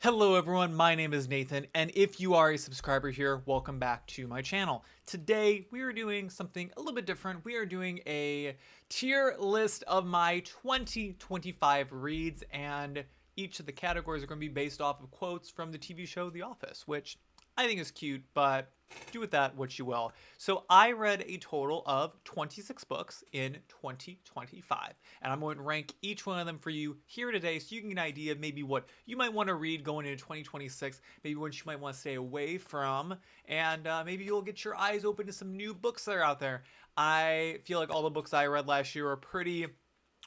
Hello everyone, my name is Nathan, and if you are a subscriber here, welcome back to my channel. Today, we are doing something a little bit different. We are doing a tier list of my 2025 reads, and each of the categories are going to be based off of quotes from the TV show The Office, which I think is cute, but do with that what you will. So I read a total of 26 books in 2025, and I'm going to rank each one of them for you here today so you can get an idea of maybe what you might want to read going into 2026, maybe what you might want to stay away from, and maybe you'll get your eyes open to some new books that are out there. I feel like all the books I read last year are pretty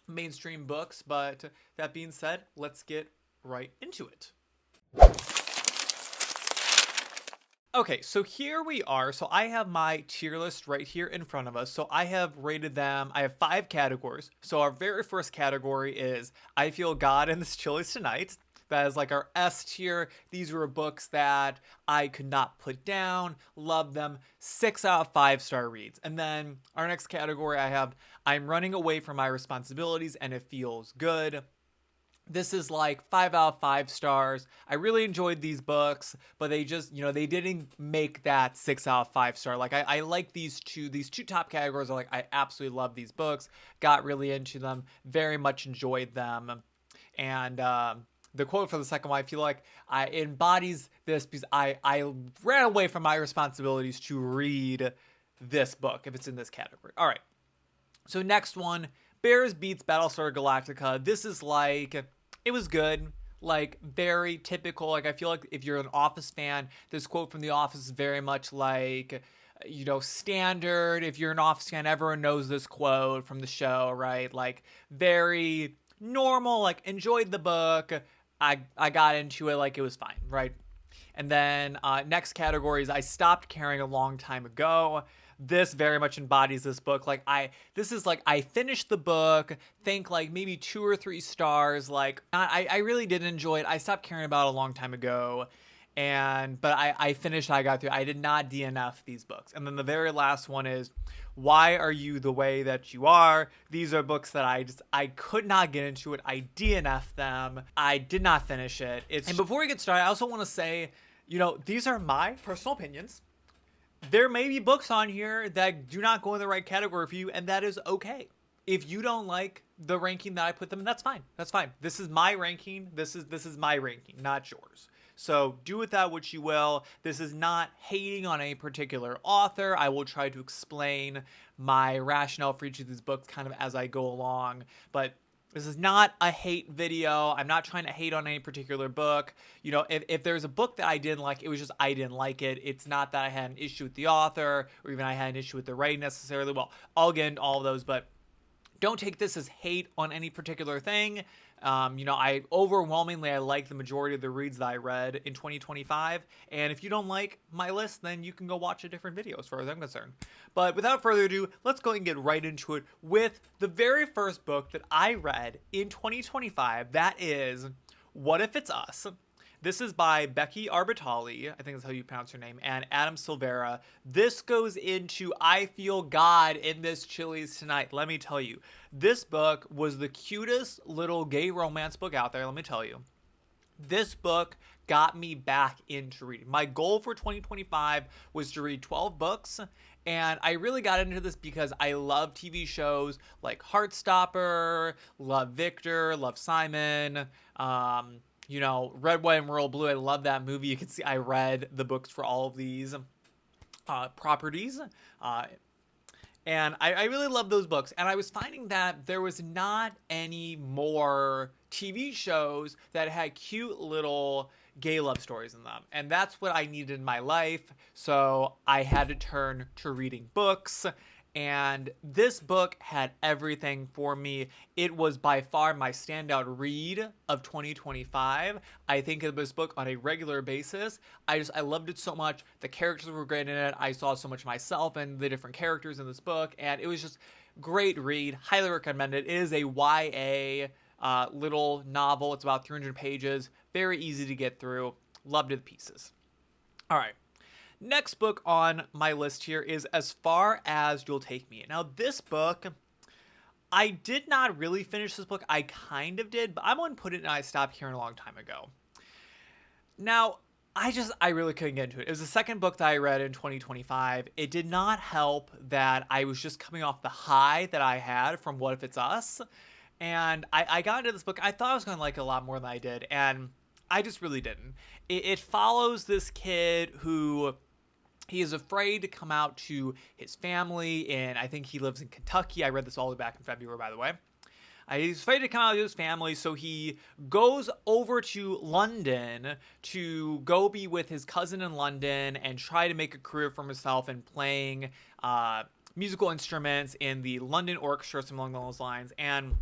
mainstream books, but that being said, let's get right into it. Okay, so here we are. So I have my tier list right here in front of us. So I have rated them. I have 5 categories. So our very first category is I Feel God in This Chili's Tonight. That is like our S tier. These were books that I could not put down. Love them. 6 out of 5-star reads. And then our next category I have I'm Running Away from My Responsibilities and It Feels Good. This is like 5 out of 5 stars. I really enjoyed these books, but they just, they didn't make that 6 out of 5 star. Like I like these two top categories are like, I absolutely love these books, got really into them, very much enjoyed them. And, the quote for the second one, I feel like it embodies this because I ran away from my responsibilities to read this book if it's in this category. All right. So next one, Bears beats Battlestar Galactica. This is like, it was good, like very typical. Like I feel like if you're an Office fan, this quote from The Office is very much like, standard. If you're an Office fan, everyone knows this quote from the show, right? Like very normal, like enjoyed the book. I got into it, like it was fine, right? And then next category is I stopped caring a long time ago. This very much embodies this book. Like this is like I finished the book, think like maybe 2 or 3 stars. Like I really did enjoy it. I stopped caring about it a long time ago, but I finished. I got through. I did not DNF these books. And then the very last one is Why Are You the Way That You Are? These are books that I could not get into it. I DNF them. I did not finish it. And before we get started, I also want to say, these are my personal opinions. There may be books on here that do not go in the right category for you, and that is okay. If you don't like the ranking that I put them in, that's fine. That's fine. This is my ranking. This is my ranking, not yours. So do with that what you will. This is not hating on a particular author. I will try to explain my rationale for each of these books kind of as I go along, but this is not a hate video. I'm not trying to hate on any particular book. If there's a book that I didn't like, it was just I didn't like it. It's not that I had an issue with the author or even I had an issue with the writing necessarily. Well, I'll get into all of those, but don't take this as hate on any particular thing. I like the majority of the reads that I read in 2025. And if you don't like my list, then you can go watch a different video as far as I'm concerned. But without further ado, let's go and get right into it with the very first book that I read in 2025. That is What If It's Us? This is by Becky Arbitali, I think that's how you pronounce her name, and Adam Silvera. This goes into I Feel God in This Chili's Tonight. Let me tell you, this book was the cutest little gay romance book out there, let me tell you. This book got me back into reading. My goal for 2025 was to read 12 books, and I really got into this because I love TV shows like Heartstopper, love Victor, love Simon, Red, White, and Royal Blue. I love that movie. You can see I read the books for all of these properties. And I really love those books. And I was finding that there was not any more TV shows that had cute little gay love stories in them. And that's what I needed in my life. So I had to turn to reading books. And this book had everything for me. It was by far my standout read of 2025. I think of this book on a regular basis. I loved it so much. The characters were great in it. I saw so much myself in the different characters in this book. And it was just great read. Highly recommend it. It is a YA little novel. It's about 300 pages. Very easy to get through. Loved it to pieces. All right. Next book on my list here is As Far As You'll Take Me. Now, this book, I did not really finish this book. I kind of did, but I'm going to put it in I stopped caring a long time ago. Now, I really couldn't get into it. It was the second book that I read in 2025. It did not help that I was just coming off the high that I had from What If It's Us. And I got into this book. I thought I was going to like it a lot more than I did. And I just really didn't. It follows this kid who he is afraid to come out to his family. And I think he lives in Kentucky. I read this all the way back in February, by the way. He's afraid to come out to his family, so he goes over to London to go be with his cousin in London and try to make a career for himself in playing musical instruments in the London Orchestra, something along those lines. And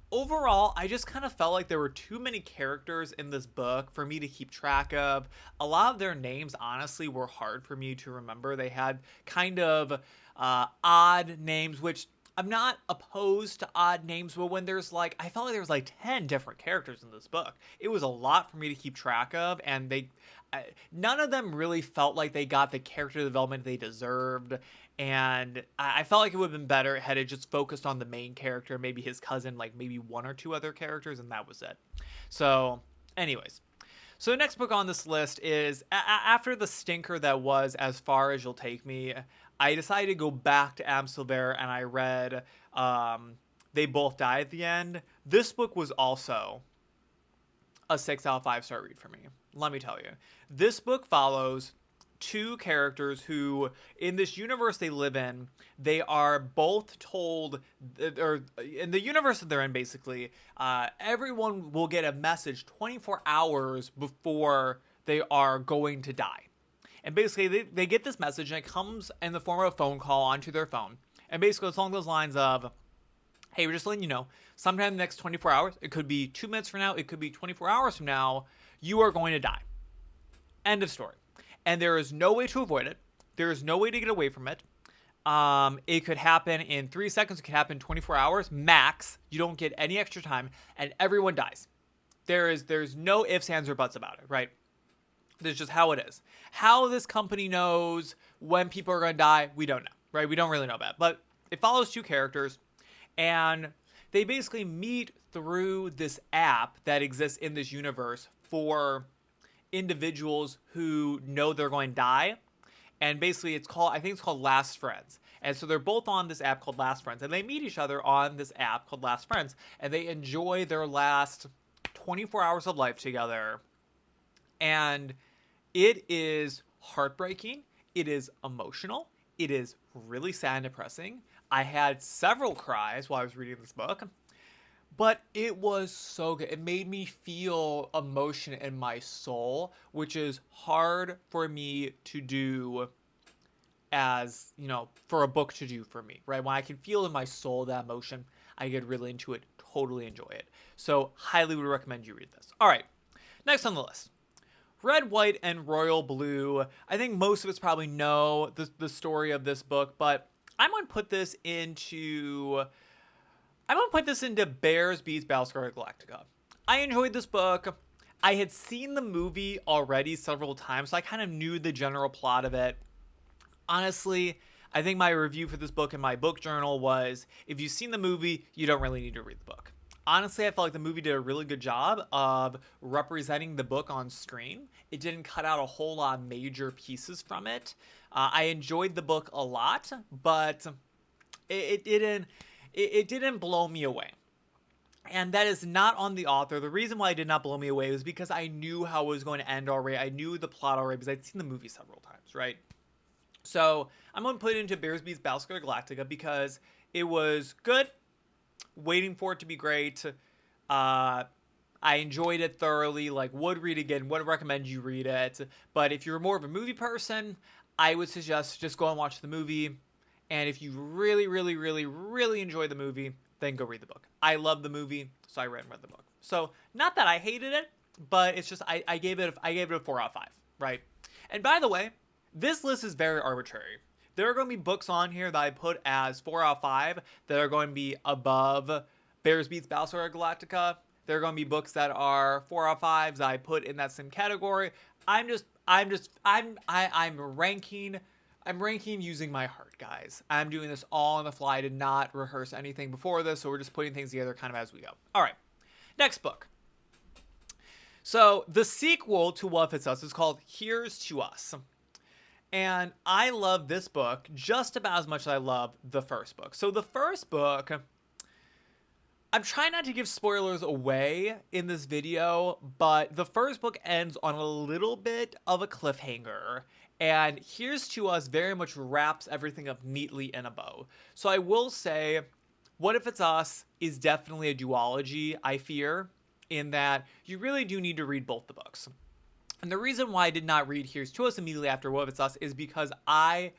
overall, I just kind of felt like there were too many characters in this book for me to keep track of. A lot of their names, honestly, were hard for me to remember. They had kind of odd names, which I'm not opposed to odd names, but when there's like, I felt like there was like 10 different characters in this book. It was a lot for me to keep track of, and none of them really felt like they got the character development they deserved. And I felt like it would have been better had it just focused on the main character, maybe his cousin, like maybe one or two other characters, and that was it. So, anyways. So the next book on this list is after the stinker that was As Far As You'll Take Me. I decided to go back to Amstelvert and I read They Both Die at the End. This book was also a 6 out of 5 star read for me. Let me tell you. This book follows two characters who, in this universe they live in, they are both told, or in the universe that they're in, basically, everyone will get a message 24 hours before they are going to die. And basically, they get this message, and it comes in the form of a phone call onto their phone. And basically, it's along those lines of, hey, we're just letting you know, sometime in the next 24 hours, it could be 2 minutes from now, it could be 24 hours from now, you are going to die. End of story. And there is no way to avoid it. There is no way to get away from it. It could happen in 3 seconds. It could happen in 24 hours max. You don't get any extra time, and everyone dies. There's no ifs, ands, or buts about it, right? This is just how it is. How this company knows when people are going to die, we don't know, right? We don't really know that. But it follows two characters, and they basically meet through this app that exists in this universe for individuals who know they're going to die. And basically I think it's called Last Friends. And so they're both on this app called Last Friends, and they meet each other on this app called Last Friends, and they enjoy their last 24 hours of life together. And it is heartbreaking. It is emotional. It is really sad and depressing. I had several cries while I was reading this book. But it was so good. It made me feel emotion in my soul, which is hard for me to do as, for a book to do for me, right? When I can feel in my soul that emotion, I get really into it, totally enjoy it. So highly would recommend you read this. All right, next on the list. Red, White, and Royal Blue. I think most of us probably know the story of this book, but I'm going to put this into Bears Beats Battlestar Galactica. I enjoyed this book. I had seen the movie already several times, so I kind of knew the general plot of it. Honestly, I think my review for this book in my book journal was, if you've seen the movie, you don't really need to read the book. Honestly, I felt like the movie did a really good job of representing the book on screen. It didn't cut out a whole lot of major pieces from it. I enjoyed the book a lot, but it didn't blow me away. And that is not on the author. The reason why it did not blow me away was because I knew how it was going to end already. I knew the plot already because I'd seen the movie several times, right? So I'm going to put it into Bears Beats Battlestar Galactica because it was good. Waiting for it to be great. I enjoyed it thoroughly. Would read again. Would recommend you read it. But if you're more of a movie person, I would suggest just go and watch the movie. And if you really, really, really, really enjoy the movie, then go read the book. I love the movie, so I read the book. So not that I hated it, but it's just I gave it a 4 out of 5, right? And by the way, this list is very arbitrary. There are going to be books on here that I put as 4 out of 5 that are going to be above Bears Beats Battlestar Galactica. There are going to be books that are 4 out of 5s that I put in that same category. I'm ranking using my heart, guys. I'm doing this all on the fly. I did not rehearse anything before this, so we're just putting things together kind of as we go. All right, next book. So the sequel to What If It's Us is called Here's to Us. And I love this book just about as much as I love the first book. So the first book, I'm trying not to give spoilers away in this video, but the first book ends on a little bit of a cliffhanger. And Here's to Us very much wraps everything up neatly in a bow. So I will say, What If It's Us is definitely a duology, I fear, in that you really do need to read both the books. And the reason why I did not read Here's to Us immediately after What If It's Us is because I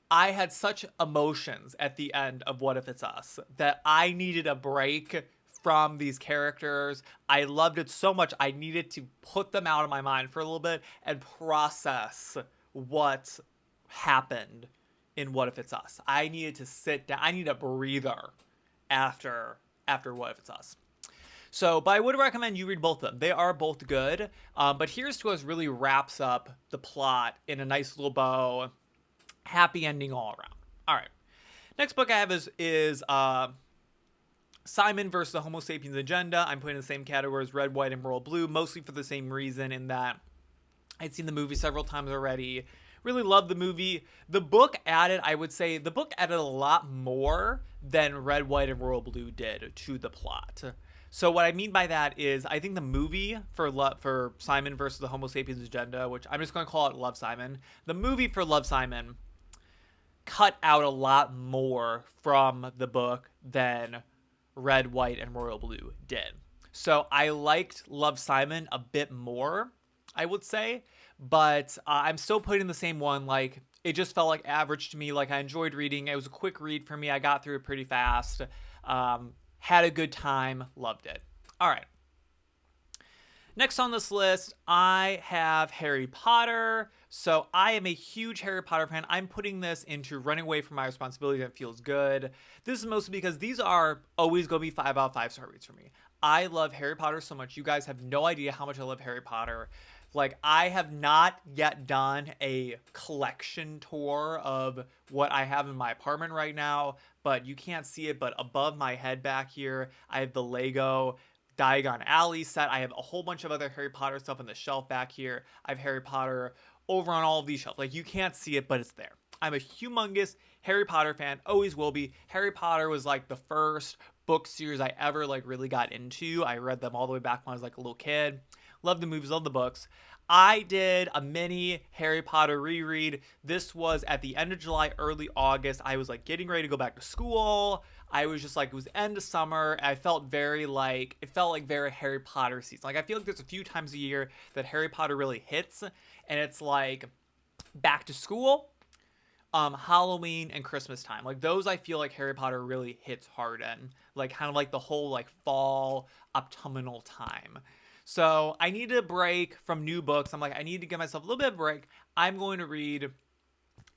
had such emotions at the end of What If It's Us that I needed a break from these characters. I loved it so much. I needed to put them out of my mind for a little bit and process what happened in What If It's Us. I needed to sit down. I need a breather after What If It's Us. So, but I would recommend you read both of them. They are both good. But Here's to Us really wraps up the plot in a nice little bow. Happy ending all around. All right. Next book I have is Simon versus the Homo Sapiens Agenda. I'm putting in the same category as Red, White, and Royal Blue, mostly for the same reason in that I'd seen the movie several times already. Really loved the movie. The book added, I would say, the book added a lot more than Red, White, and Royal Blue did to the plot. So what I mean by that is I think the movie for Simon versus the Homo Sapiens Agenda, which I'm just going to call it Love, Simon. The movie for Love, Simon cut out a lot more from the book than Red, White, and Royal Blue did. So I liked Love, Simon a bit more, I would say, but I'm still putting the same one. Like, it just felt like average to me. Like, I enjoyed reading. It was a quick read for me. I got through it pretty fast. Had a good time. Loved it. All right. Next on this list, I have Harry Potter. So I am a huge Harry Potter fan. I'm putting this into Running Away from My Responsibilities. That feels good. This is mostly because these are always going to be 5 out of 5 star reads for me. I love Harry Potter so much. You guys have no idea how much I love Harry Potter. Like, I have not yet done a collection tour of what I have in my apartment right now, but you can't see it, but above my head back here, I have the Lego Diagon Alley set. I have a whole bunch of other Harry Potter stuff on the shelf back here. I have Harry Potter over on all of these shelves. Like, you can't see it, but it's there. I'm a humongous Harry Potter fan, always will be. Harry Potter was like the first book series I ever like really got into. I read them all the way back when I was like a little kid. Love the movies, love the books. I did a mini Harry Potter reread. This was at the end of July, early August. I was like getting ready to go back to school. I was just like, it was end of summer. I felt very like, it felt like very Harry Potter season. Like, I feel like there's a few times a year that Harry Potter really hits, and it's like back to school, Halloween, and Christmas time. Like, those I feel like Harry Potter really hits hard in. Like, kind of like the whole like fall autumnal time. So I need a break from new books. I'm like, I need to give myself a little bit of a break. I'm going to read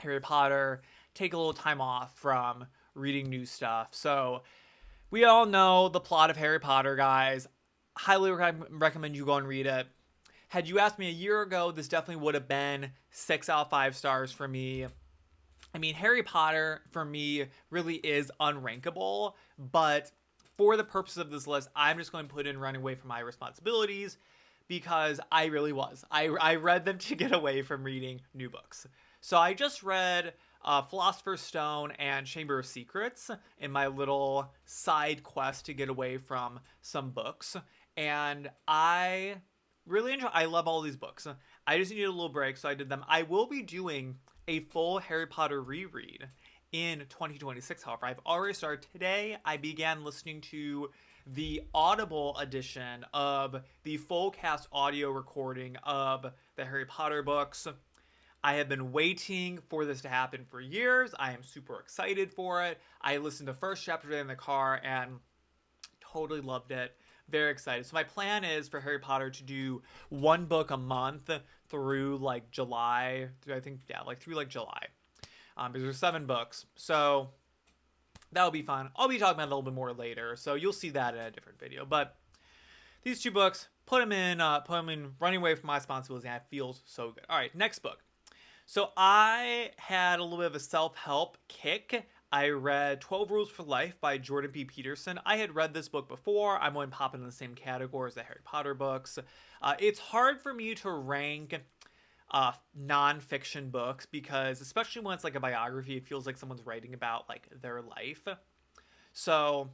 Harry Potter, take a little time off from reading new stuff. So we all know the plot of Harry Potter, guys. Highly recommend you go and read it. Had you asked me a year ago, this definitely would have been 6 out of 5 stars for me. I mean, Harry Potter, for me, really is unrankable, but for the purpose of this list, I'm just going to put in Running Away from My Responsibilities because I really was. I read them to get away from reading new books. So I just read Philosopher's Stone and Chamber of Secrets in my little side quest to get away from some books. And I really enjoy, I love all these books. I just needed a little break, so I did them. I will be doing a full Harry Potter reread in 2026. However, I've already started today. I began listening to the Audible edition of the full cast audio recording of the Harry Potter books. I have been waiting for this to happen for years. I am super excited for it. I listened to the first chapter today in the car and totally loved it. Very excited. So my plan is for Harry Potter to do one book a month through like July. I think, yeah, like through like July. Because there's 7 books. So that'll be fun. I'll be talking about it a little bit more later. So you'll see that in a different video. But these 2 books, put them in Running Away from My Responsibilities, and it feels so good. All right, next book. So I had a little bit of a self-help kick. I read 12 Rules for Life by Jordan B. Peterson. I had read this book before. I'm going to pop in the same category as the Harry Potter books. It's hard for me to rank nonfiction books because, especially when it's like a biography, it feels like someone's writing about like their life. So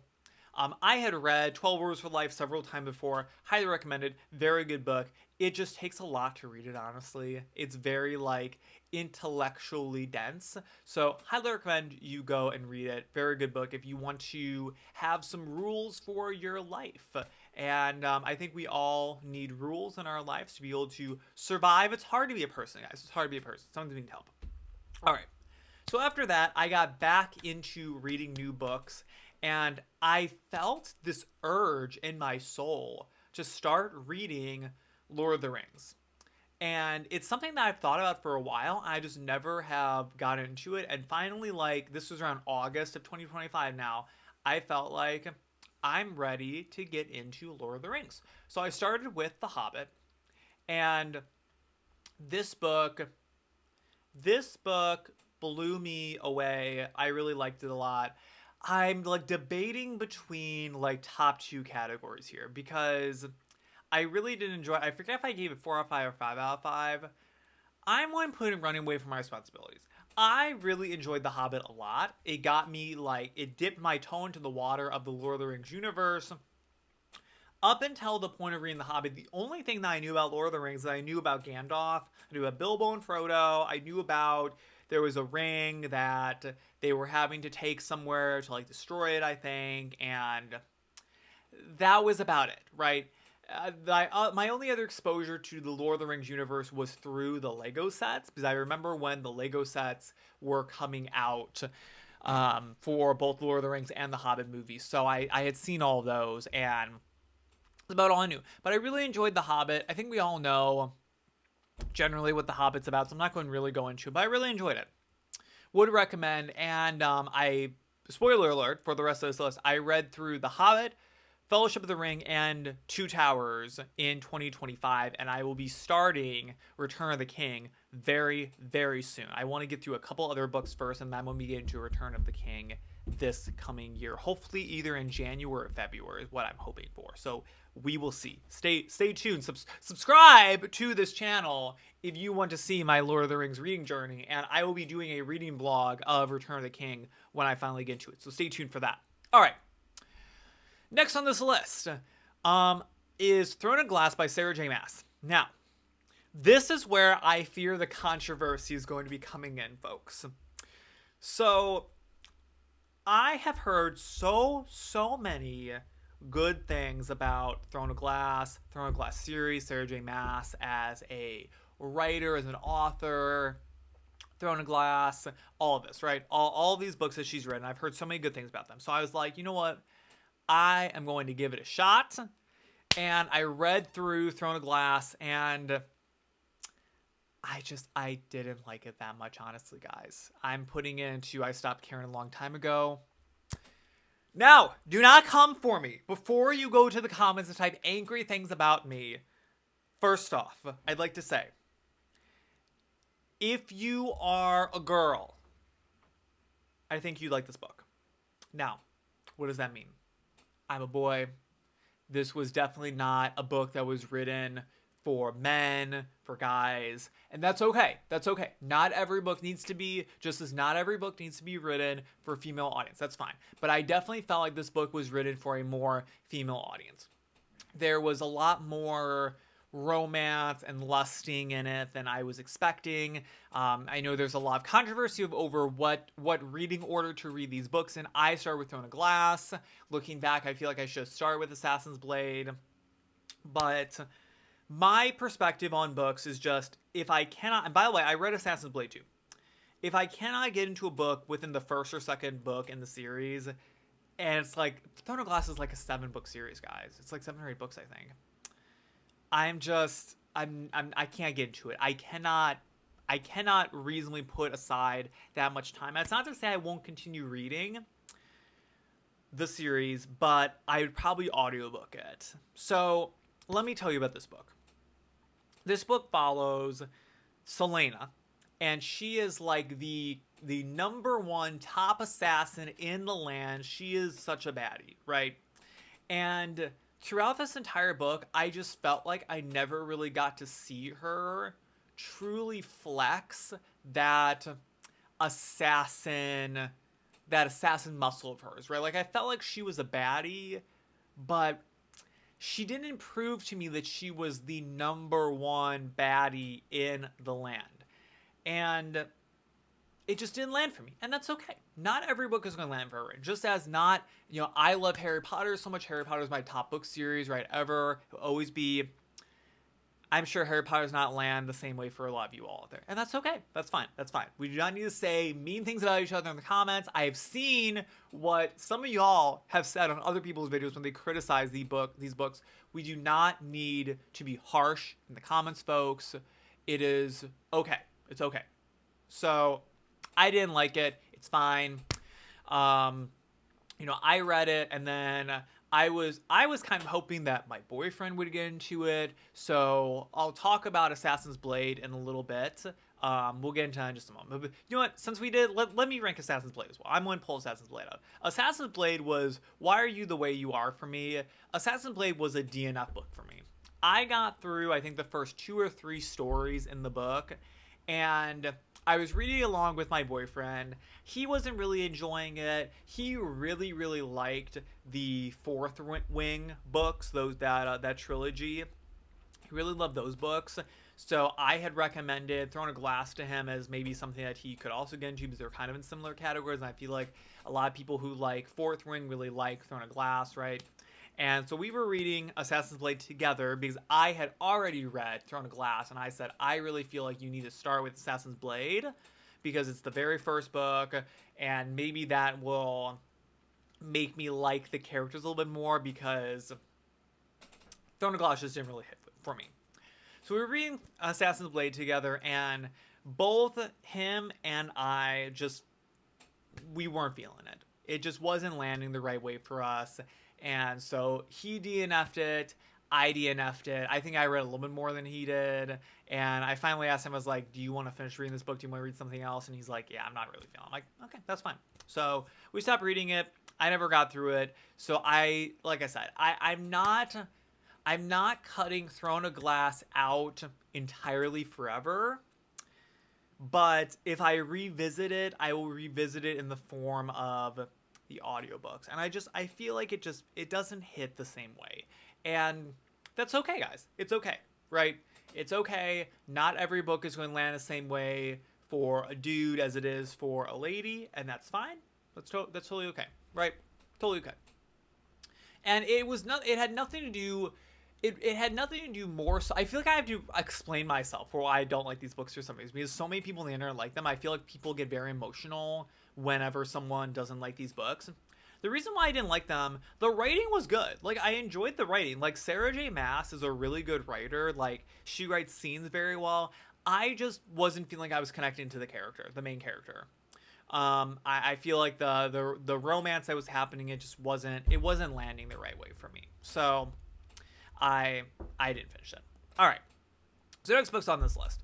I had read 12 Rules for Life several times before. Highly recommended. Very good book. It just takes a lot to read it, honestly. It's very like intellectually dense. So highly recommend you go and read it. Very good book if you want to have some rules for your life. And I think we all need rules in our lives to be able to survive. It's hard to be a person, guys. It's hard to be a person. Something needs help. All right. So after that, I got back into reading new books, and I felt this urge in my soul to start reading Lord of the Rings. And it's something that I've thought about for a while. I just never have gotten into it. And finally, like, this was around August of 2025 now, I felt like I'm ready to get into Lord of the Rings. So I started with The Hobbit, and this book this book blew me away. I really liked it a lot. I'm like debating between like top two categories here because I really did enjoy. I forget if I gave it 4 out of 5 or 5 out of 5. I'm one putting running away from my responsibilities. I really enjoyed The Hobbit a lot. It got me like it dipped my toe into the water of the Lord of the Rings universe. Up until the point of reading The Hobbit, the only thing that I knew about Lord of the Rings is that I knew about Gandalf, I knew about Bilbo and Frodo, I knew about there was a ring that they were having to take somewhere to like destroy it, I think, and that was about it, right? My only other exposure to the Lord of the Rings universe was through the Lego sets, because I remember when the Lego sets were coming out for both Lord of the Rings and the Hobbit movies. So I had seen all of those, and that's about all I knew. But I really enjoyed The Hobbit. I think we all know generally what The Hobbit's about, so I'm not going to really go into it, but I really enjoyed it. Would recommend, and spoiler alert for the rest of this list, I read through The Hobbit, Fellowship of the Ring, and Two Towers in 2025, and I will be starting Return of the King very, very soon. I want to get through a couple other books first, and then when we get into Return of the King this coming year, hopefully either in January or February is what I'm hoping for. So we will see. Stay tuned. Subscribe to this channel if you want to see my Lord of the Rings reading journey, and I will be doing a reading blog of Return of the King when I finally get to it. So stay tuned for that. All right. Next on this list is Throne of Glass by Sarah J. Maas. Now, this is where I fear the controversy is going to be coming in, folks. So, I have heard so many good things about Throne of Glass series, Sarah J. Maas as a writer, as an author, Throne of Glass, all of this, right? All of these books that she's written, I've heard so many good things about them. So I was like, you know what? I am going to give it a shot. And I read through Throne of Glass, and I didn't like it that much, honestly, guys. I'm putting it into I stopped caring a long time ago. Now, do not come for me. Before you go to the comments and type angry things about me, first off, I'd like to say, if you are a girl, I think you'd like this book. Now, what does that mean? I'm a boy. This was definitely not a book that was written for men, for guys, and that's okay. That's okay. Not every book needs to be, just as not every book needs to be written for a female audience. That's fine. But I definitely felt like this book was written for a more female audience. There was a lot more romance and lusting in it than I was expecting. I know there's a lot of controversy over what reading order to read these books in. I started with Throne of Glass. Looking back, I feel like I should have started with Assassin's Blade. But my perspective on books is just, if I cannot, and by the way, I read Assassin's Blade too. If I cannot get into a book within the first or second book in the series, and it's like, Throne of Glass is like a 7-book series, guys. It's like 7 or 8 books, I think. I can't get into it. I cannot reasonably put aside that much time. That's not to say I won't continue reading the series, but I would probably audiobook it. So let me tell you about this book. This book follows Celaena, and she is like the the number one top assassin in the land. She is such a baddie, right? And throughout this entire book, I just felt like I never really got to see her truly flex that assassin muscle of hers, right? Like I felt like she was a baddie, but she didn't prove to me that she was the number one baddie in the land. And it just didn't land for me. And that's okay. Not every book is going to land for her. Just as not, I love Harry Potter so much. Harry Potter is my top book series, right? Ever. It'll always be. I'm sure Harry Potter's not land the same way for a lot of you all out there. And that's okay. That's fine. That's fine. We do not need to say mean things about each other in the comments. I have seen what some of y'all have said on other people's videos when they criticize these books. We do not need to be harsh in the comments, folks. It is okay. It's okay. So I didn't like it. It's fine. I read it and then I was kind of hoping that my boyfriend would get into it. So I'll talk about Assassin's Blade in a little bit. We'll get into that in just a moment. But you know what? Since we did, let me rank Assassin's Blade as well. I'm going to pull Assassin's Blade out. Assassin's Blade was Why Are You the Way You Are for me. Assassin's Blade was a DNF book for me. I got through, I think, the first 2 or 3 stories in the book, and I was reading along with my boyfriend. He wasn't really enjoying it. He really, really liked the Fourth Wing books, that trilogy. He really loved those books. So I had recommended Throne of Glass to him as maybe something that he could also get into because they're kind of in similar categories. And I feel like a lot of people who like Fourth Wing really like Throne of Glass, right? And so we were reading Assassin's Blade together because I had already read Throne of Glass, and I said, I really feel like you need to start with Assassin's Blade because it's the very first book, and maybe that will make me like the characters a little bit more because Throne of Glass just didn't really hit for me. So we were reading Assassin's Blade together, and both him and I we weren't feeling it. It just wasn't landing the right way for us. And so he DNF'd it, I DNF'd it. I think I read a little bit more than he did. And I finally asked him, I was like, do you want to finish reading this book? Do you want to read something else? And he's like, yeah, I'm not really feeling it. I'm like, okay, that's fine. So we stopped reading it. I never got through it. So like I said, I'm not cutting Throne of Glass out entirely forever. But if I revisit it, I will revisit it in the form of the audiobooks. And I feel like it doesn't hit the same way. And that's okay, guys. It's okay, right? It's okay. Not every book is going to land the same way for a dude as it is for a lady, and that's fine. That's totally okay, right? Totally okay. And it had nothing to do. It had nothing to do more so. I feel like I have to explain myself for why I don't like these books for some reason. Because so many people on the internet like them. I feel like people get very emotional whenever someone doesn't like these books. The reason why I didn't like them, the writing was good. Like, I enjoyed the writing. Like, Sarah J. Maas is a really good writer. Like, she writes scenes very well. I just wasn't feeling like I was connecting to the main character. I feel like the romance that was happening, it wasn't landing the right way for me. So I didn't finish it. All right. So next book's on this list.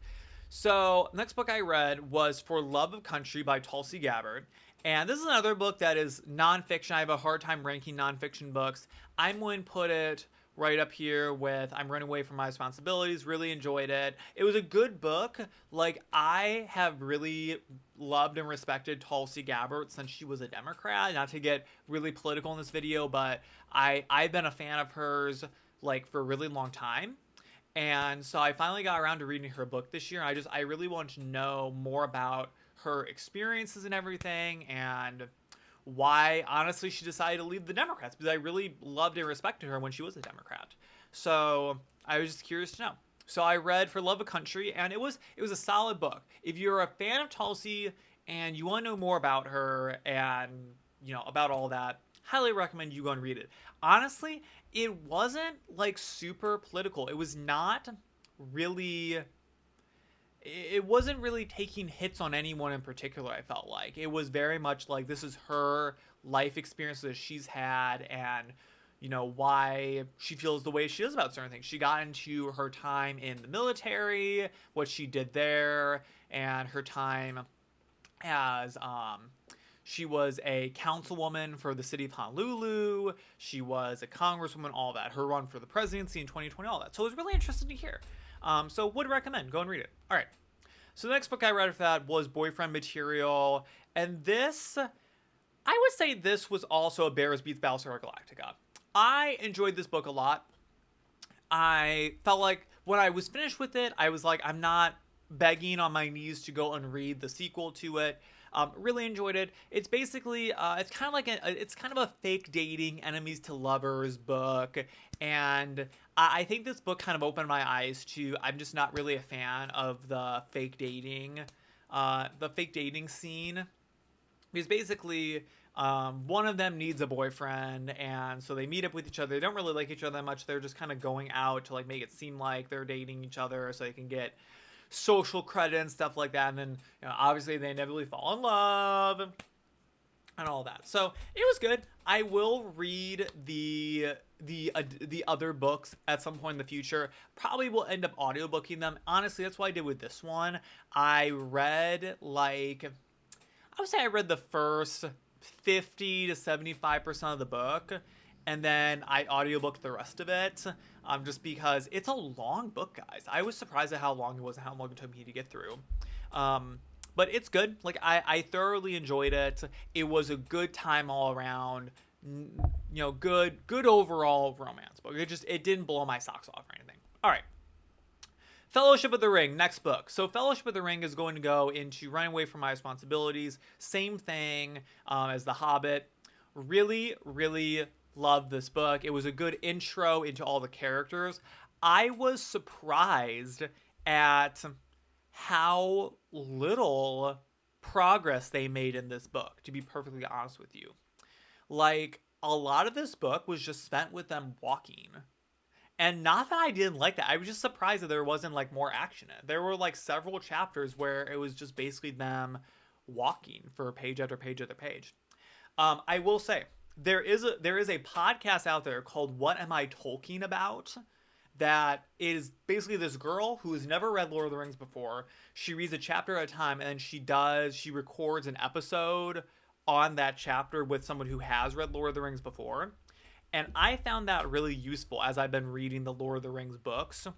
So next book I read was For Love of Country by Tulsi Gabbard. And this is another book that is nonfiction. I have a hard time ranking nonfiction books. I'm going to put it right up here with I'm Running Away from My Responsibilities. Really enjoyed it. It was a good book. Like, I have really loved and respected Tulsi Gabbard since she was a Democrat. Not to get really political in this video, but I've been a fan of hers like for a really long time. And so I finally got around to reading her book this year. I really want to know more about her experiences and everything, and why honestly she decided to leave the Democrats, because I really loved and respected her when she was a Democrat. So I was just curious to know. So I read For Love of Country, and it was a solid book. If you're a fan of Tulsi and you want to know more about her and about all that, highly recommend you go and read it. Honestly, it wasn't like super political. It wasn't really taking hits on anyone in particular, I felt like. It was very much like this is her life experiences she's had and, why she feels the way she is about certain things. She got into her time in the military, what she did there, and her time as she was a councilwoman for the city of Honolulu. She was a congresswoman, all that. Her run for the presidency in 2020, all that. So it was really interesting to hear. So would recommend. Go and read it. All right. So the next book I read for that was Boyfriend Material. And this, I would say this was also a Bears Beats Battlestar Galactica. I enjoyed this book a lot. I felt like when I was finished with it, I was like, I'm not begging on my knees to go and read the sequel to it. Really enjoyed it. It's basically, it's kind of like it's kind of a fake dating, enemies to lovers book, and I think this book kind of opened my eyes to. I'm just not really a fan of the fake dating scene, because basically one of them needs a boyfriend, and so they meet up with each other. They don't really like each other that much. They're just kind of going out to like make it seem like they're dating each other so they can get social credit and stuff like that. And then obviously they inevitably fall in love and all that. So it was good. I will read the other books at some point in the future. Probably will end up audiobooking them. Honestly, that's what I did with this one. I read like, I would say I read the first 50 to 75% of the book, and then I audiobooked the rest of it, just because it's a long book, guys. I was surprised at how long it was and how long it took me to get through. But it's good. Like, I thoroughly enjoyed it. It was a good time all around. Good overall romance book. It didn't blow my socks off or anything. All right. Fellowship of the Ring, next book. So Fellowship of the Ring is going to go into Running Away from My Responsibilities. Same thing as The Hobbit. Really, really love this book. It was a good intro into all the characters. I was surprised at how little progress they made in this book, to be perfectly honest with you. Like, a lot of this book was just spent with them walking. And not that I didn't like that. I was just surprised that there wasn't like more action in it. There were like several chapters where it was just basically them walking for page after page after page. I will say there is a podcast out there called What Am I Talking About? That is basically this girl who has never read Lord of the Rings before. She reads a chapter at a time, and she records an episode on that chapter with someone who has read Lord of the Rings before. And I found that really useful as I've been reading the Lord of the Rings books,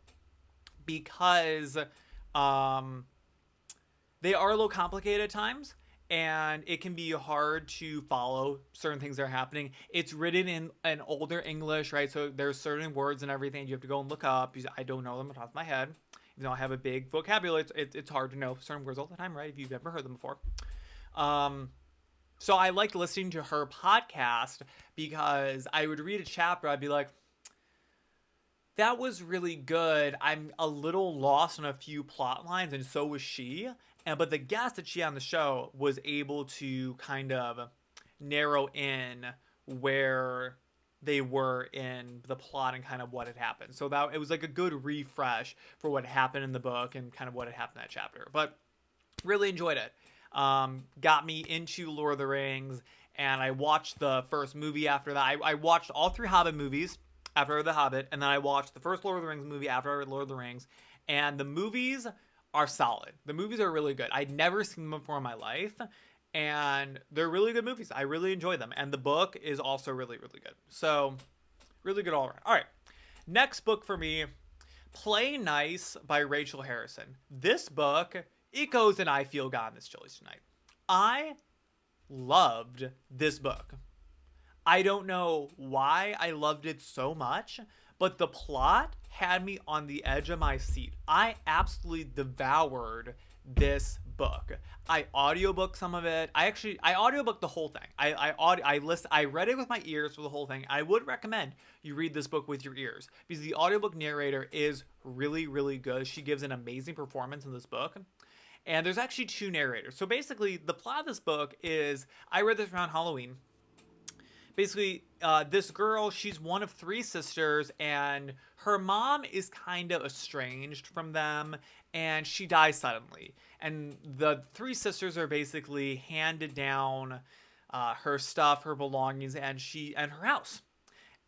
because they are a little complicated at times, and it can be hard to follow certain things that are happening. It's written in an older English, right? So there's certain words and everything you have to go and look up, because I don't know them off the top of my head. Even though I have a big vocabulary, it's hard to know certain words all the time, right? If you've never heard them before. So I liked listening to her podcast, because I would read a chapter, I'd be like, that was really good. I'm a little lost on a few plot lines, and so was she. But the guest that she had on the show was able to kind of narrow in where they were in the plot and kind of what had happened. So that it was like a good refresh for what happened in the book and kind of what had happened in that chapter. But really enjoyed it. Got me into Lord of the Rings, and I watched the first movie after that. I watched all 3 Hobbit movies after The Hobbit, and then I watched the first Lord of the Rings movie after I read Lord of the Rings, and the movies are solid. The movies are really good. I'd never seen them before in my life, and they're really good movies. I really enjoy them, and the book is also really, really good. So, really good all around. All right, next book for me, Play Nice by Rachel Harrison. This book, it goes and I feel God in this Chili's tonight. I loved this book. I don't know why I loved it so much, but the plot had me on the edge of my seat. I absolutely devoured this book. I audiobooked some of it. I audiobooked the whole thing. I read it with my ears for the whole thing. I would recommend you read this book with your ears, because the audiobook narrator is really, really good. She gives an amazing performance in this book. And there's actually 2 narrators. So basically, the plot of this book is, I read this around Halloween. Basically, this girl, she's one of 3 sisters, and her mom is kind of estranged from them, and she dies suddenly. And the 3 sisters are basically handed down her stuff, her belongings, and her house.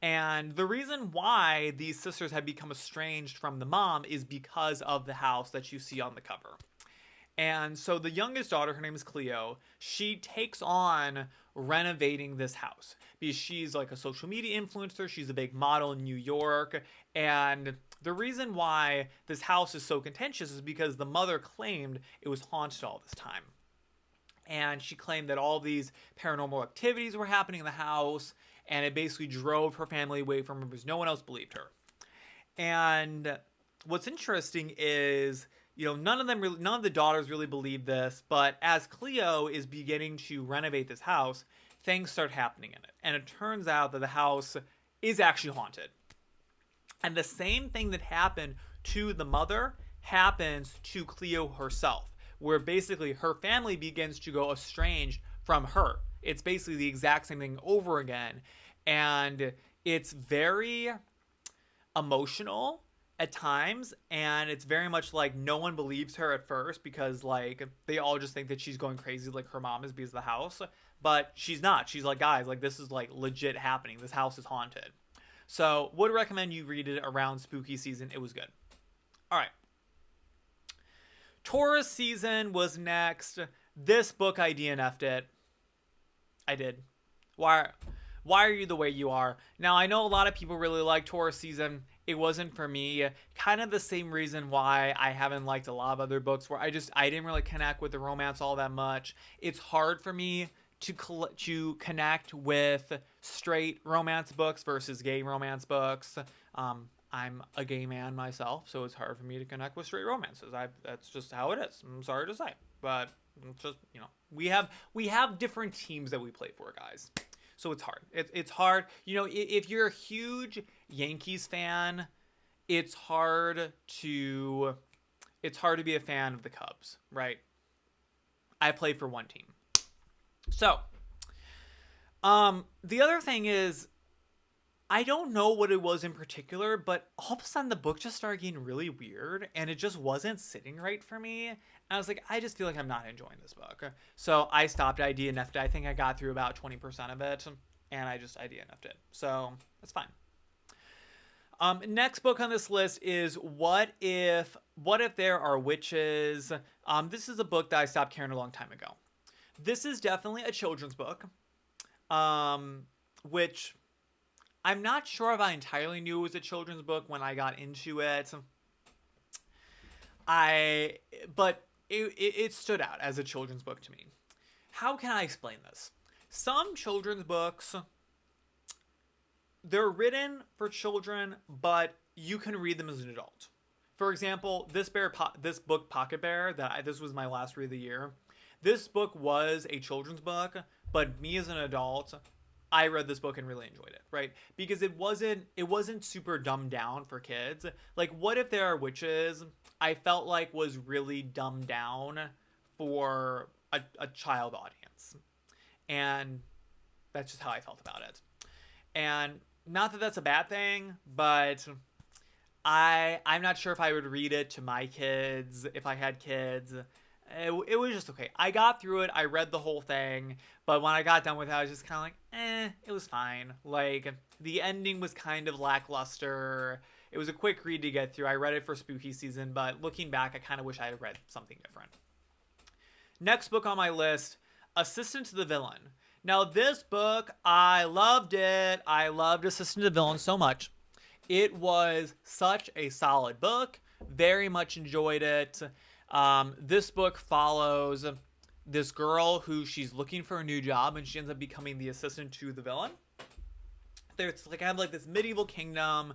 And the reason why these sisters have become estranged from the mom is because of the house that you see on the cover. And so the youngest daughter, her name is Cleo, she takes on renovating this house because she's like a social media influencer. She's a big model in New York. And the reason why this house is so contentious is because the mother claimed it was haunted all this time. And she claimed that all these paranormal activities were happening in the house, and it basically drove her family away from her because no one else believed her. And what's interesting is, none of the daughters really believe this, but as Cleo is beginning to renovate this house, things start happening in it. And it turns out that the house is actually haunted. And the same thing that happened to the mother happens to Cleo herself, where basically her family begins to go estranged from her. It's basically the exact same thing over again. And it's very emotional at times, and it's very much like no one believes her at first because like they all just think that she's going crazy like her mom is because of the house, but she's not. She's like, guys, like this is like legit happening. This house is haunted. So would recommend you read it around spooky season. It was good. All right, Taurus season was next. This book I DNF'd it. I did. Why are you the way you are? Now, I know a lot of people really like Taurus season. It wasn't for me. Kind of the same reason why I haven't liked a lot of other books where I didn't really connect with the romance all that much. It's hard for me to connect with straight romance books versus gay romance books. I'm a gay man myself, so it's hard for me to connect with straight romances. That's just how it is. I'm sorry to say, but it's just, we have different teams that we play for, guys. So it's hard. It's hard. If you're a huge Yankees fan, it's hard to be a fan of the Cubs, right? I play for one team. So, the other thing is, I don't know what it was in particular, but all of a sudden the book just started getting really weird, and it just wasn't sitting right for me. And I was like, I just feel like I'm not enjoying this book. So I stopped. I DNF'd it. I think I got through about 20% of it, and I DNF'd it. So that's fine. Next book on this list is What If There Are Witches? This is a book that I stopped caring a long time ago. This is definitely a children's book, which I'm not sure if I entirely knew it was a children's book when I got into it. But it stood out as a children's book to me. How can I explain this? Some children's books, they're written for children, but you can read them as an adult. For example, this book, Pocket Bear, this was my last read of the year. This book was a children's book, but me as an adult, I read this book and really enjoyed it, right? Because it wasn't super dumbed down for kids. Like, What If There Are Witches, I felt like was really dumbed down for a child audience. And that's just how I felt about it. And not that that's a bad thing, but I'm not sure if I would read it to my kids if I had kids. It was just okay. I got through it. I read the whole thing. But when I got done with it, I was just kind of like, it was fine. Like, the ending was kind of lackluster. It was a quick read to get through. I read it for spooky season, but looking back, I kind of wish I had read something different. Next book on my list, Assistant to the Villain. Now, this book, I loved it. I loved Assistant to the Villain so much. It was such a solid book. Very much enjoyed it. This book follows this girl who she's looking for a new job, and she ends up becoming the assistant to the villain. There's like kind of like this medieval kingdom,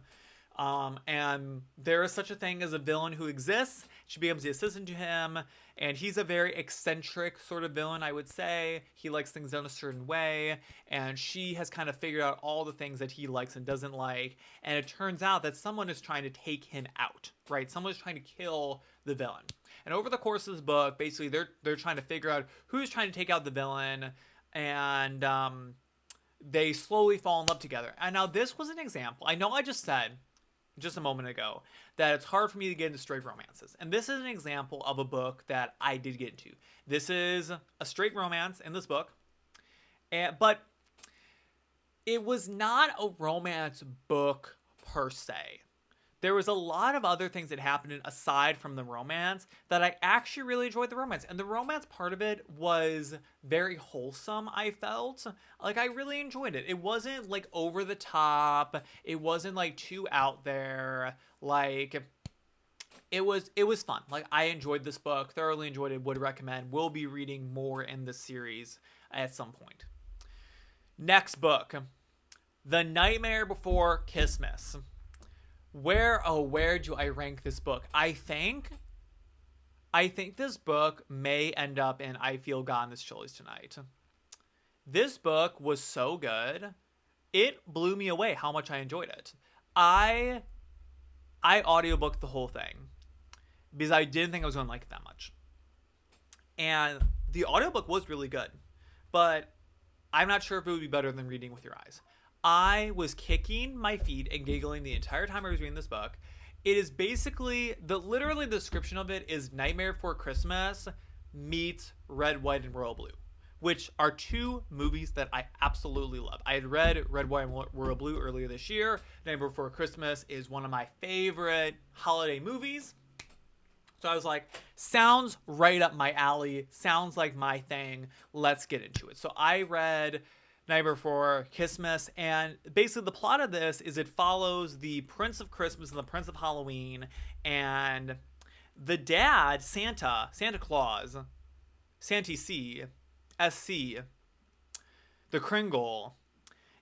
and there is such a thing as a villain who exists. She becomes the assistant to him, and he's a very eccentric sort of villain, I would say. He likes things done a certain way, and she has kind of figured out all the things that he likes and doesn't like, and it turns out that someone is trying to take him out, right? Someone is trying to kill the villain. And over the course of this book, basically they're trying to figure out who's trying to take out the villain, and they slowly fall in love together. And now this was an example. I know I just said just a moment ago that it's hard for me to get into straight romances. And this is an example of a book that I did get into. This is a straight romance in this book, but it was not a romance book per se. there was a lot of other things that happened aside from the romance that I actually really enjoyed the romance. And the romance part of it was very wholesome, I felt. Like, I really enjoyed it. It wasn't, like, over the top. It wasn't, like, too out there. Like, it was fun. Like, I enjoyed this book, thoroughly enjoyed it, would recommend. Will be reading more in this series at some point. Next book, The Nightmare Before Christmas. Where do I rank this book? I think this book may end up in I Feel God in This Chili's Tonight. This book was so good. It blew me away how much I enjoyed it. I audiobooked the whole thing because I didn't think I was going to like it that much. And the audiobook was really good, but I'm not sure if it would be better than reading with your eyes. I was kicking my feet and giggling the entire time I was reading this book. It is basically, literally the description of it is Nightmare Before Christmas meets Red, White, and Royal Blue, which are two movies that I absolutely love. I had read Red, White, and Royal Blue earlier this year. Nightmare Before Christmas is one of my favorite holiday movies. So I was like, sounds right up my alley. Sounds like my thing. Let's get into it. So I read Nightmare Before Christmas, and basically the plot of this is it follows the Prince of Christmas and the Prince of Halloween, and the dad, Santa Claus, Santee C, SC, the Kringle,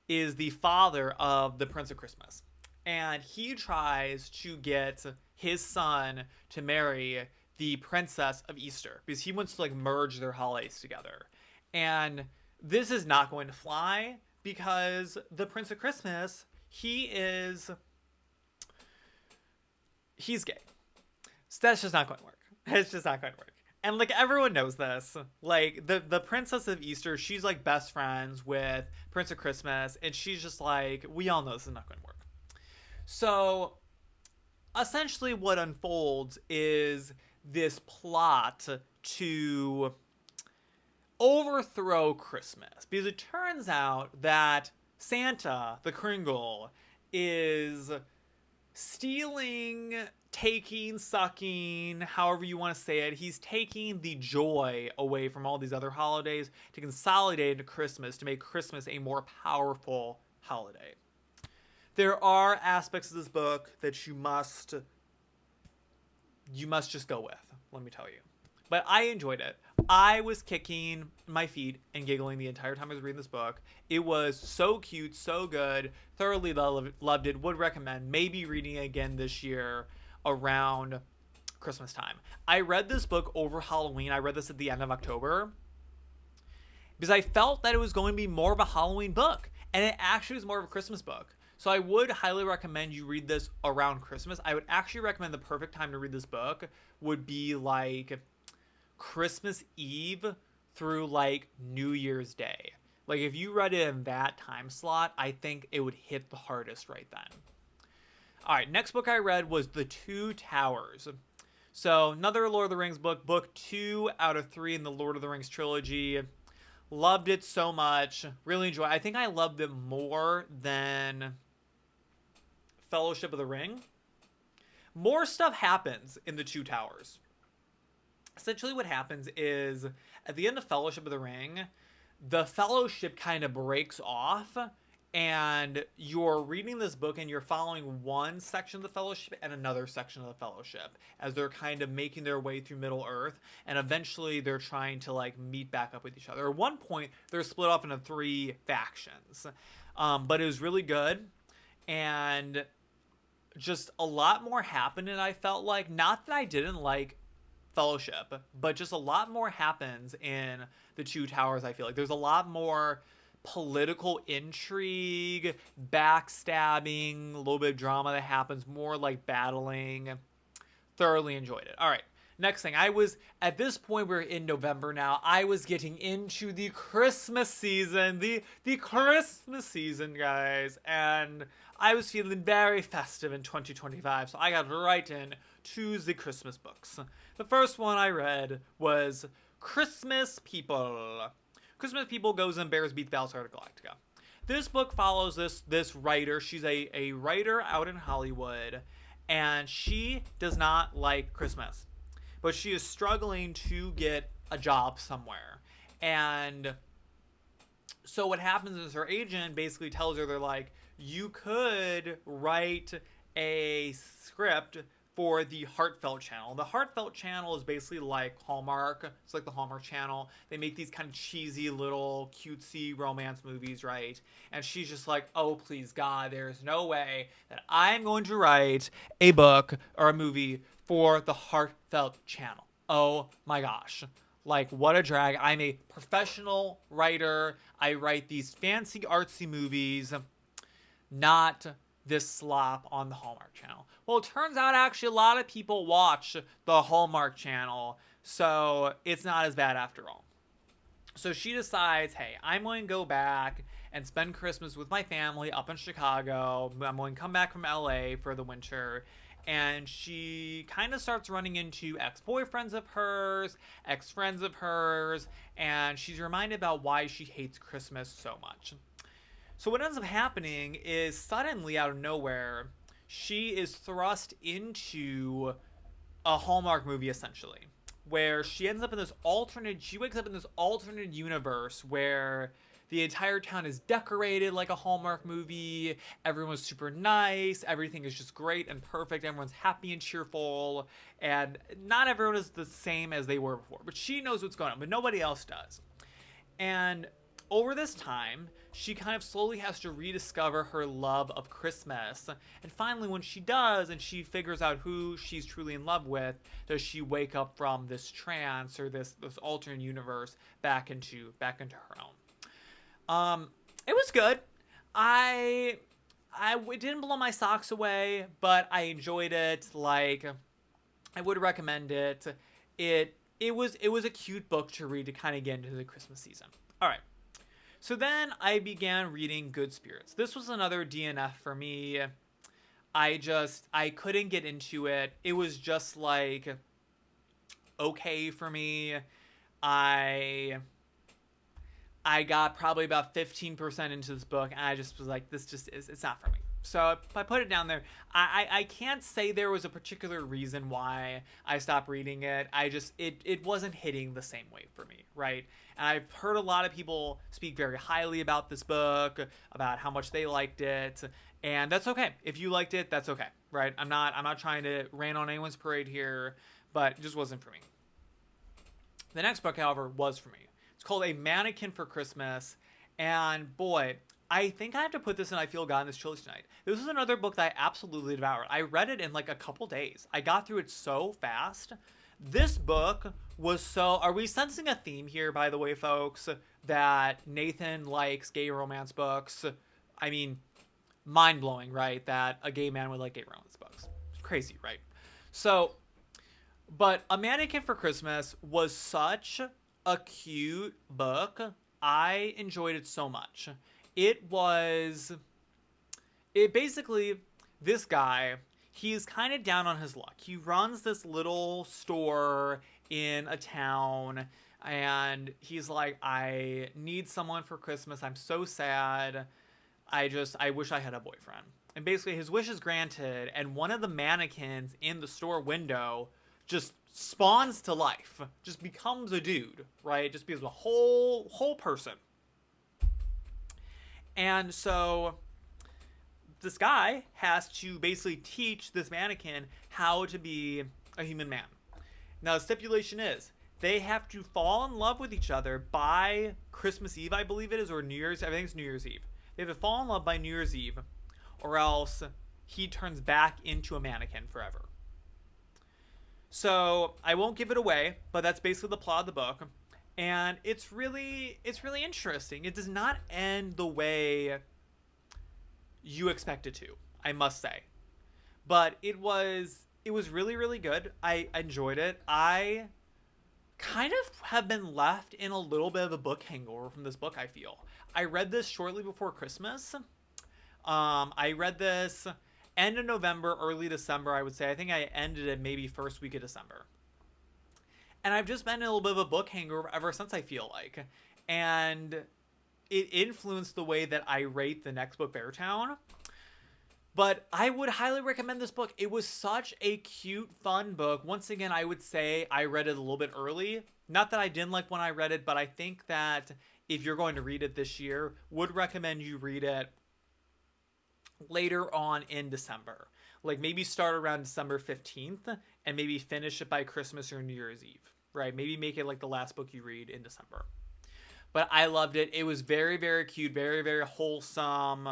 is the father of the Prince of Christmas. And he tries to get his son to marry the Princess of Easter because he wants to, like, merge their holidays together. And this is not going to fly because the Prince of Christmas, he's gay. So that's just not going to work. It's just not going to work. And, like, everyone knows this. Like, the Princess of Easter, she's, like, best friends with Prince of Christmas, and she's just like, we all know this is not going to work. So, essentially what unfolds is this plot to overthrow Christmas. Because it turns out that Santa, the Kringle, is stealing, taking, sucking, however you want to say it. He's taking the joy away from all these other holidays to consolidate into Christmas, to make Christmas a more powerful holiday. There are aspects of this book that you must just go with, let me tell you. But I enjoyed it. I was kicking my feet and giggling the entire time I was reading this book. It was so cute, so good. Thoroughly loved it. Would recommend maybe reading it again this year around Christmas time. I read this book over Halloween. I read this at the end of October because I felt that it was going to be more of a Halloween book. And it actually was more of a Christmas book. So I would highly recommend you read this around Christmas. I would actually recommend the perfect time to read this book would be like Christmas Eve through like New Year's Day. Like, if you read it in that time slot, I think it would hit the hardest right then. All right, next book I read was The Two Towers. So another Lord of the Rings book 2 out of 3 in the Lord of the Rings trilogy. Loved it so much. Really enjoyed it. I think I loved it more than Fellowship of the Ring. More stuff happens in The Two Towers. Essentially what happens is at the end of Fellowship of the Ring, the Fellowship kind of breaks off, and you're reading this book and you're following one section of the Fellowship and another section of the Fellowship as they're kind of making their way through Middle Earth, and eventually they're trying to like meet back up with each other. At one point, they're split off into 3 factions, but it was really good, and just a lot more happened. And I felt like, not that I didn't like Fellowship, but just a lot more happens in The Two Towers. I feel like there's a lot more political intrigue, backstabbing, a little bit of drama that happens, more like battling. Thoroughly enjoyed it. All right, next thing. At this point, we're in November now. I was getting into the Christmas season, the Christmas season, guys, and I was feeling very festive in 2025, so I got right in to the Christmas books. The first one I read was Christmas People. Christmas People goes in Bears Beat Battlestar Galactica. This book follows this writer. She's a writer out in Hollywood, and she does not like Christmas, but she is struggling to get a job somewhere. And so what happens is her agent basically tells her, they're like, you could write a script for the Heartfelt channel. The Heartfelt channel is basically like Hallmark. It's like the Hallmark channel. They make these kind of cheesy little cutesy romance movies, right? And she's just like, oh, please God, there's no way that I'm going to write a book or a movie for the Heartfelt channel. Oh my gosh. Like, what a drag. I'm a professional writer. I write these fancy artsy movies, not this slop on the Hallmark channel. Well, it turns out actually a lot of people watch the Hallmark channel, so it's not as bad after all. So she decides, hey, I'm going to go back and spend Christmas with my family up in Chicago. I'm going to come back from LA for the winter. And she kind of starts running into ex-boyfriends of hers, ex-friends of hers, and she's reminded about why she hates Christmas so much. So what ends up happening is suddenly out of nowhere, she is thrust into a Hallmark movie essentially, where she ends up in this she wakes up in this alternate universe where the entire town is decorated like a Hallmark movie. Everyone's super nice. Everything is just great and perfect. Everyone's happy and cheerful. And not everyone is the same as they were before. But she knows what's going on, but nobody else does. And over this time, she kind of slowly has to rediscover her love of Christmas. And finally, when she does, and she figures out who she's truly in love with, does she wake up from this trance or this alternate universe back into her own. It was good. I it didn't blow my socks away, but I enjoyed it. Like, I would recommend it. It was a cute book to read to kind of get into the Christmas season. All right. So then I began reading Good Spirits. This was another DNF for me. I couldn't get into it. It was just like okay for me. I got probably about 15% into this book, and I just was like, this just is, it's not for me. So I put it down there. I can't say there was a particular reason why I stopped reading it. It wasn't hitting the same way for me, right? And I've heard a lot of people speak very highly about this book, about how much they liked it, and that's okay. If you liked it, that's okay, right? I'm not trying to rain on anyone's parade here, but it just wasn't for me. The next book, however, was for me. It's called A Mannequin for Christmas. And boy, I think I have to put this in I Feel God in this trilogy tonight. This is another book that I absolutely devoured. I read it in like a couple days. I got through it so fast. This book was so... Are we sensing a theme here, by the way, folks? That Nathan likes gay romance books. I mean, mind-blowing, right? That a gay man would like gay romance books. Crazy, right? So, but A Mannequin for Christmas was such a cute book. I enjoyed it so much. It basically, this guy, he's kind of down on his luck. He runs this little store in a town, and he's like, I need someone for Christmas. I'm so sad. I wish I had a boyfriend. And basically his wish is granted, and one of the mannequins in the store window just spawns to life, just becomes a dude, right? Just becomes a whole person. And so this guy has to basically teach this mannequin how to be a human man. Now the stipulation is they have to fall in love with each other by Christmas Eve, I believe it is, or New Year's. I think it's New Year's Eve. They have to fall in love by New Year's Eve, or else he turns back into a mannequin forever. So I won't give it away, but that's basically the plot of the book. And it's really interesting. It does not end the way you expect it to, I must say. But it was really, really good. I enjoyed it. I kind of have been left in a little bit of a book hangover from this book, I feel. I read this shortly before Christmas. I read this end of November, early December, I would say. I think I ended it maybe first week of December. And I've just been in a little bit of a book hangover ever since, I feel like. And it influenced the way that I rate the next book, Beartown. But I would highly recommend this book. It was such a cute, fun book. Once again, I would say I read it a little bit early. Not that I didn't like when I read it, but I think that if you're going to read it this year, would recommend you read it later on in December. Like maybe start around December 15th and maybe finish it by Christmas or New Year's Eve, right? Maybe make it like the last book you read in December. But I loved it. It was very, very cute, very, very wholesome,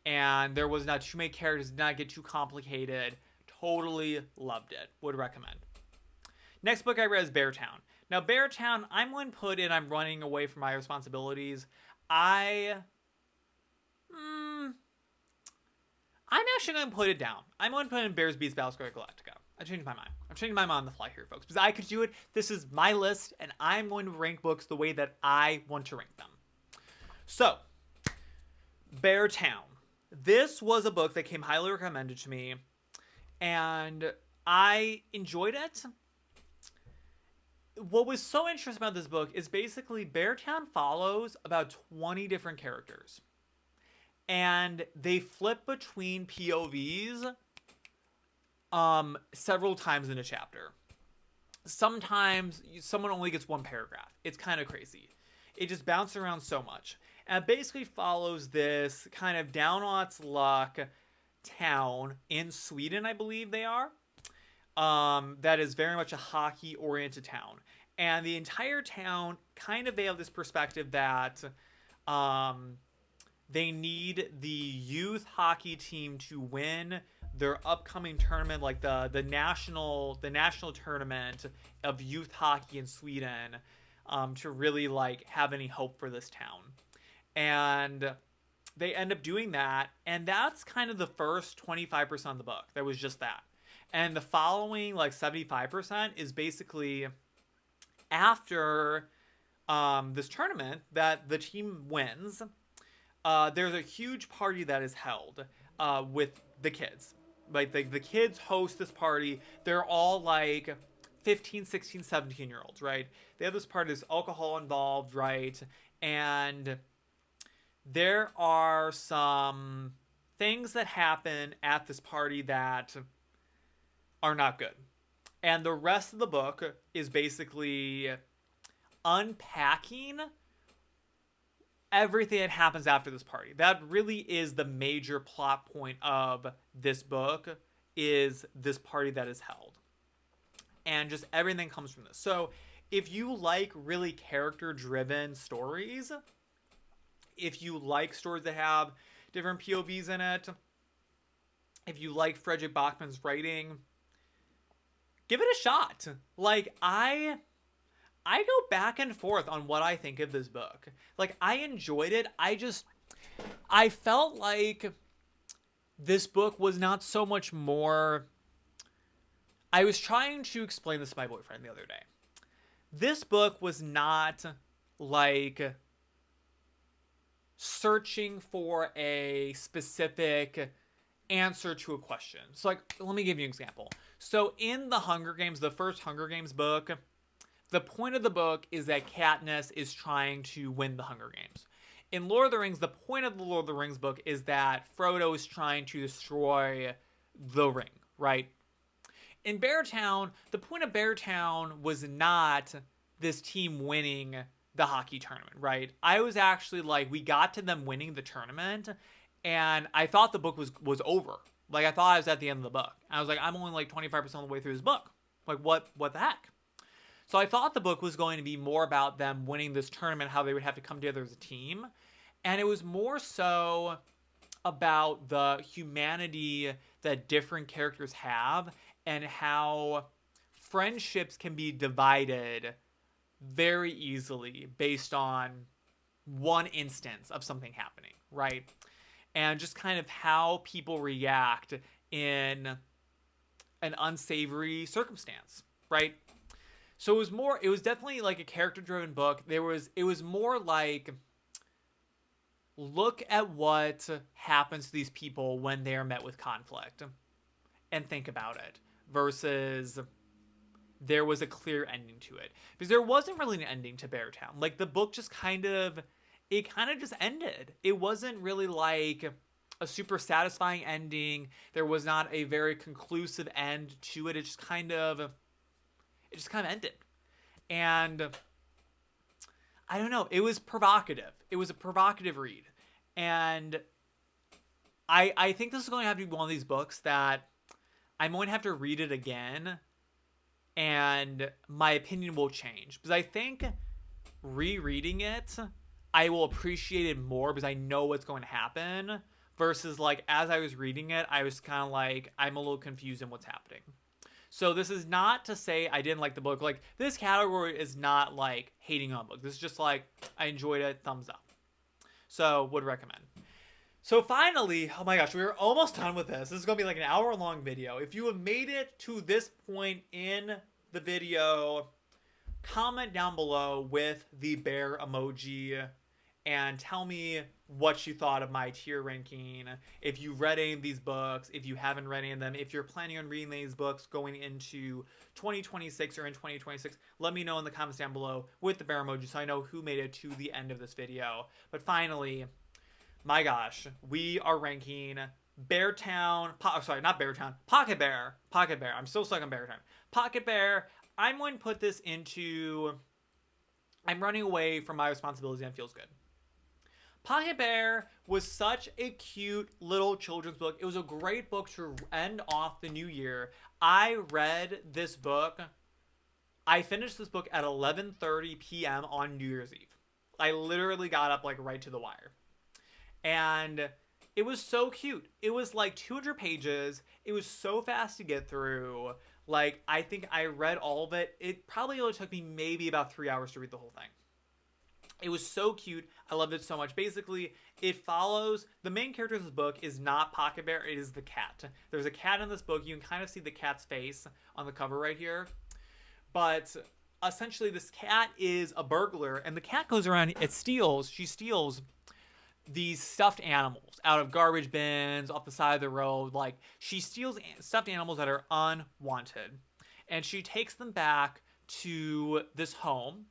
and there was not too many characters, did not get too complicated. Totally loved it. Would recommend. Next book I read is Beartown. Now, Beartown, I'm going to put in I'm running away from my responsibilities. I I'm actually going to put it down. I'm going to put in Bears Beats Battlestar Galactica. I changed my mind. I'm changing my mind on the fly here, folks. Because I could do it. This is my list, and I'm going to rank books the way that I want to rank them. So, Beartown. This was a book that came highly recommended to me, and I enjoyed it. What was so interesting about this book is basically Beartown follows about 20 different characters. And they flip between POVs several times in a chapter. Sometimes someone only gets one paragraph. It's kind of crazy. It just bounces around so much. And it basically follows this kind of down on its luck town in Sweden, I believe they are. That is very much a hockey-oriented town. And the entire town, kind of they have this perspective that they need the youth hockey team to win their upcoming tournament, like the national tournament of youth hockey in Sweden, to really like have any hope for this town. And they end up doing that, and that's kind of the first 25% of the book. That was just that. And the following like 75% is basically after this tournament that the team wins. There's a huge party that is held with the kids. Like the kids host this party. They're all like 15, 16, 17-year-olds, right? They have this party, there's alcohol involved, right? And there are some things that happen at this party that are not good. And the rest of the book is basically unpacking everything that happens after this party. That really is the major plot point of this book, is this party that is held. And just everything comes from this. So if you like really character-driven stories, if you like stories that have different POVs in it, if you like Fredrik Backman's writing, give it a shot. Like, I go back and forth on what I think of this book. Like, I enjoyed it. I felt like this book was not so much more. I was trying to explain this to my boyfriend the other day. This book was not like searching for a specific answer to a question. So, like, let me give you an example. So, in the Hunger Games, the first Hunger Games book, the point of the book is that Katniss is trying to win the Hunger Games. In Lord of the Rings, the point of the Lord of the Rings book is that Frodo is trying to destroy the ring, right? In Beartown, the point of Beartown was not this team winning the hockey tournament, right? I was actually like, we got to them winning the tournament, and I thought the book was over. Like, I thought I was at the end of the book. I was like, I'm only like 25% of the way through this book. Like, what the heck? So I thought the book was going to be more about them winning this tournament, how they would have to come together as a team. And it was more so about the humanity that different characters have and how friendships can be divided very easily based on one instance of something happening, right? And just kind of how people react in an unsavory circumstance, right? So it was definitely like a character-driven book. It was more like, look at what happens to these people when they are met with conflict and think about it, versus there was a clear ending to it. Because there wasn't really an ending to Beartown. Like, the book just kind of just ended. It wasn't really like a super satisfying ending. There was not a very conclusive end to it. It just kind of ended. And I don't know, it was provocative. It was a provocative read. And I think this is going to have to be one of these books that I'm going to have to read it again and my opinion will change. Because I think rereading it, I will appreciate it more because I know what's going to happen. Versus, like, as I was reading it, I was kind of like, I'm a little confused in what's happening. So this is not to say I didn't like the book. Like, this category is not, like, hating on book. This is just, like, I enjoyed it, thumbs up. So, would recommend. So finally, oh my gosh, we're almost done with this. This is going to be like an hour-long video. If you have made it to this point in the video, comment down below with the bear emoji and tell me what you thought of my tier ranking. If you've read any of these books, if you haven't read any of them, if you're planning on reading these books going into 2026 or in 2026, let me know in the comments down below with the bear emoji so I know who made it to the end of this video. But finally, my gosh, we are ranking Beartown, sorry, not Beartown, Pocket Bear. Pocket Bear. I'm still stuck on Beartown. Pocket Bear. I'm going to put this into, I'm running away from my responsibilities and it feels good. Pocket Bear was such a cute little children's book. It was a great book to end off the new year. I read this book. I finished this book at 11:30 p.m. on New Year's Eve. I literally got up like right to the wire. And it was so cute. It was like 200 pages. It was so fast to get through. Like, I think I read all of it. It probably only took me maybe about 3 hours to read the whole thing. It was so cute. I loved it so much. Basically, it follows, the main character of this book is not Pocket Bear, it is the cat. There's a cat in this book. You can kind of see the cat's face on the cover right here. But essentially, this cat is a burglar, and the cat goes around, she steals these stuffed animals out of garbage bins, off the side of the road. Like, she steals stuffed animals that are unwanted. And she takes them back to this home.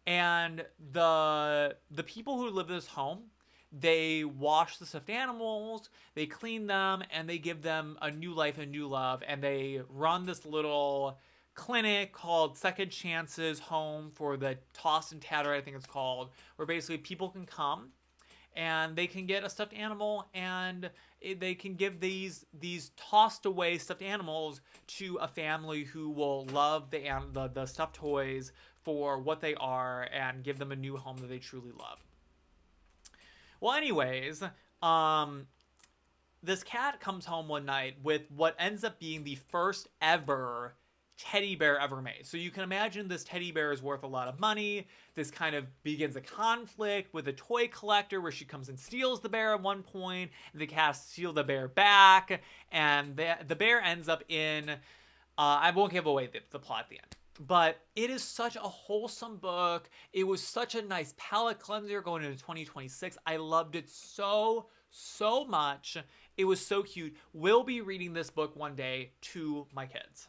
And the people who live in this home, they wash the stuffed animals, they clean them, and they give them a new life and new love. And they run this little clinic called Second Chances Home for the Tossed and Tattered, I think it's called, where basically people can come and they can get a stuffed animal and they can give these tossed away stuffed animals to a family who will love the stuffed toys for what they are and give them a new home that they truly love. Well, anyways, this cat comes home one night with what ends up being the first ever teddy bear ever made. So you can imagine this teddy bear is worth a lot of money. This kind of begins a conflict with a toy collector where she comes and steals the bear at one point, and the cat steals the bear back, and the bear ends up in, I won't give away the plot at the end. But it is such a wholesome book. It was such a nice palate cleanser going into 2026. I loved it so much. It was so cute. Will be reading this book one day to my kids.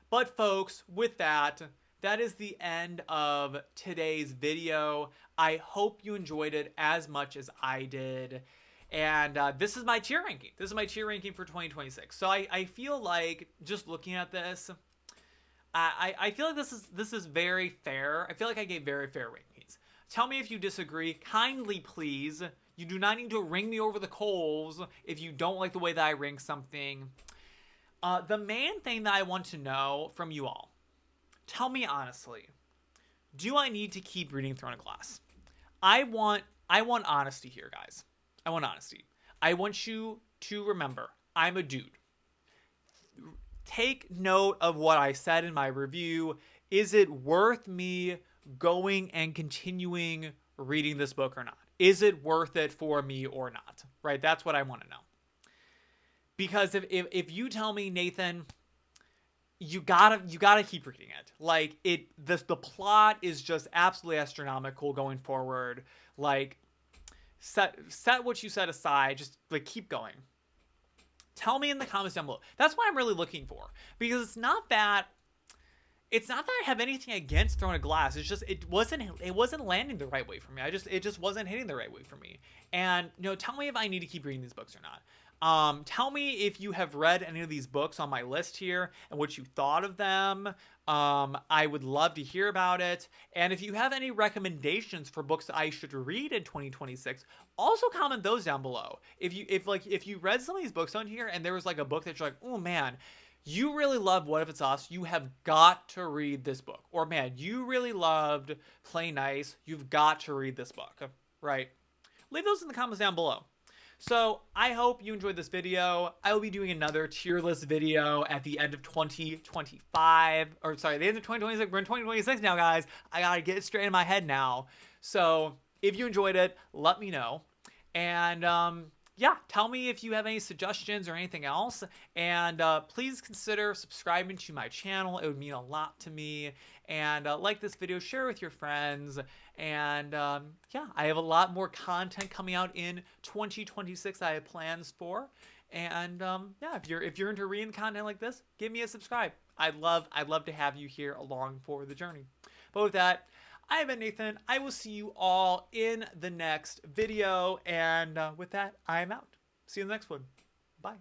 But folks, with that, that is the end of today's video. I hope you enjoyed it as much as I did. And this is my tier ranking. This is my tier ranking for 2026. So I feel like, just looking at this, I feel like this is very fair. I feel like I gave very fair rankings. Tell me if you disagree. Kindly, please. You do not need to ring me over the coals if you don't like the way that I rank something. The main thing that I want to know from you all, tell me honestly, do I need to keep reading Throne of Glass? I want honesty here, guys. I want honesty. I want you to remember, I'm a dude. Take note of what I said in my review. Is it worth me going and continuing reading this book or not? Is it worth it for me or not? Right? That's what I want to know. Because if you tell me, Nathan, you gotta keep reading it. Like, the plot is just absolutely astronomical going forward. Like, set what you set aside. Just like keep going. Tell me in the comments down below. That's what I'm really looking for. Because it's not that It's not that I have anything against Throne of Glass. It's just it wasn't landing the right way for me. It just wasn't hitting the right way for me. And tell me if I need to keep reading these books or not. Tell me if you have read any of these books on my list here and what you thought of them. I would love to hear about it. And if you have any recommendations for books that I should read in 2026, also comment those down below. If you read some of these books on here and there was like a book that you're like, oh man, you really loved What If It's Us, you have got to read this book. Or man, you really loved Play Nice, you've got to read this book, right? Leave those in the comments down below. So I hope you enjoyed this video. I will be doing another tier list video at the end of 2025, or sorry, the end of 2026. We're in 2026 now, guys. I gotta get it straight in my head now. So if you enjoyed it, let me know. And yeah, tell me if you have any suggestions or anything else. And please consider subscribing to my channel. It would mean a lot to me. And like this video, share with your friends. And yeah, I have a lot more content coming out in 2026 I have plans for. And yeah, if you're into reading content like this, give me a subscribe. I'd love to have you here along for the journey. But with that, I've been Nathan. I will see you all in the next video. And with that, I'm out. See you in the next one. Bye.